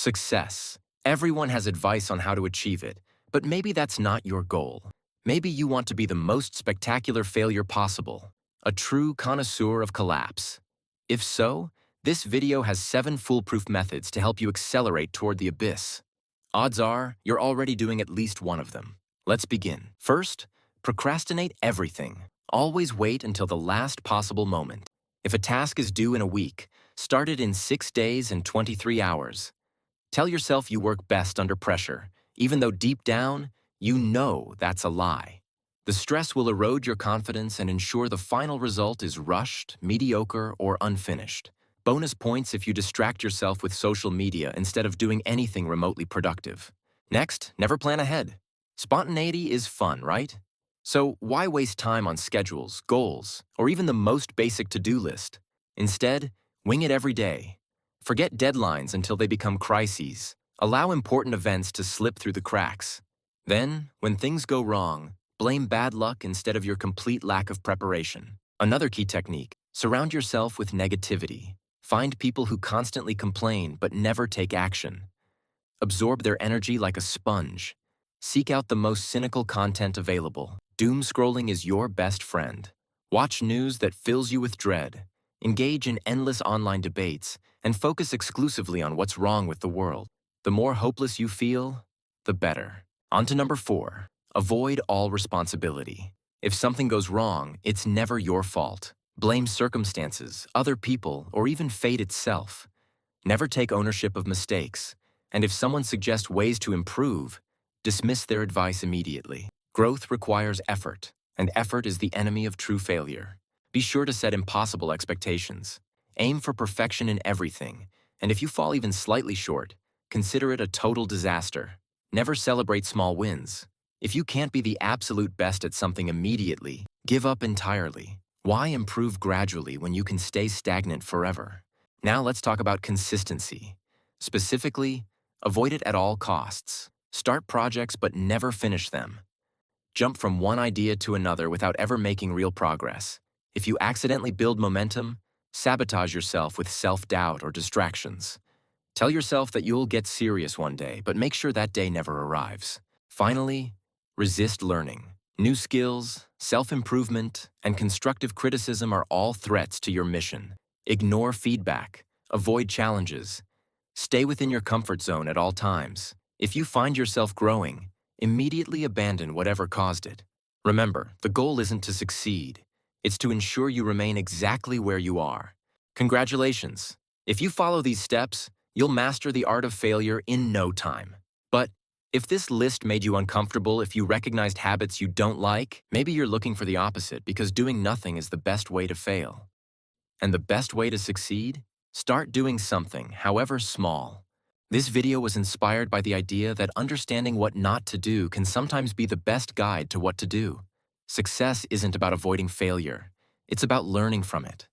Success. Everyone has advice on how to achieve it, but maybe that's not your goal. Maybe you want to be the most spectacular failure possible, a true connoisseur of collapse. If so, this video has 7 foolproof methods to help you accelerate toward the abyss. Odds are, you're already doing at least one of them. Let's begin. First, procrastinate everything. Always wait until the last possible moment. If a task is due in a week, start it in 6 days and 23 hours. Tell yourself you work best under pressure, even though deep down, you know that's a lie. The stress will erode your confidence and ensure the final result is rushed, mediocre, or unfinished. Bonus points if you distract yourself with social media instead of doing anything remotely productive. Next, never plan ahead. Spontaneity is fun, right? So why waste time on schedules, goals, or even the most basic to-do list? Instead, wing it every day. Forget deadlines until they become crises. Allow important events to slip through the cracks. Then, when things go wrong, blame bad luck instead of your complete lack of preparation. Another key technique, surround yourself with negativity. Find people who constantly complain but never take action. Absorb their energy like a sponge. Seek out the most cynical content available. Doom scrolling is your best friend. Watch news that fills you with dread. Engage in endless online debates and focus exclusively on what's wrong with the world. The more hopeless you feel, the better. On to number 4. Avoid all responsibility. If something goes wrong, it's never your fault. Blame circumstances, other people, or even fate itself. Never take ownership of mistakes. And if someone suggests ways to improve, dismiss their advice immediately. Growth requires effort, and effort is the enemy of true failure. Be sure to set impossible expectations. Aim for perfection in everything, and if you fall even slightly short, consider it a total disaster. Never celebrate small wins. If you can't be the absolute best at something immediately, give up entirely. Why improve gradually when you can stay stagnant forever? Now let's talk about consistency. Specifically, avoid it at all costs. Start projects but never finish them. Jump from one idea to another without ever making real progress. If you accidentally build momentum, sabotage yourself with self-doubt or distractions. Tell yourself that you'll get serious one day, but make sure that day never arrives. Finally, resist learning. New skills, self-improvement, and constructive criticism are all threats to your mission. Ignore feedback. Avoid challenges. Stay within your comfort zone at all times. If you find yourself growing, immediately abandon whatever caused it. Remember, the goal isn't to succeed. It's to ensure you remain exactly where you are. Congratulations! If you follow these steps, you'll master the art of failure in no time. But if this list made you uncomfortable, if you recognized habits you don't like, maybe you're looking for the opposite because doing nothing is the best way to fail. And the best way to succeed? Start doing something, however small. This video was inspired by the idea that understanding what not to do can sometimes be the best guide to what to do. Success isn't about avoiding failure. It's about learning from it.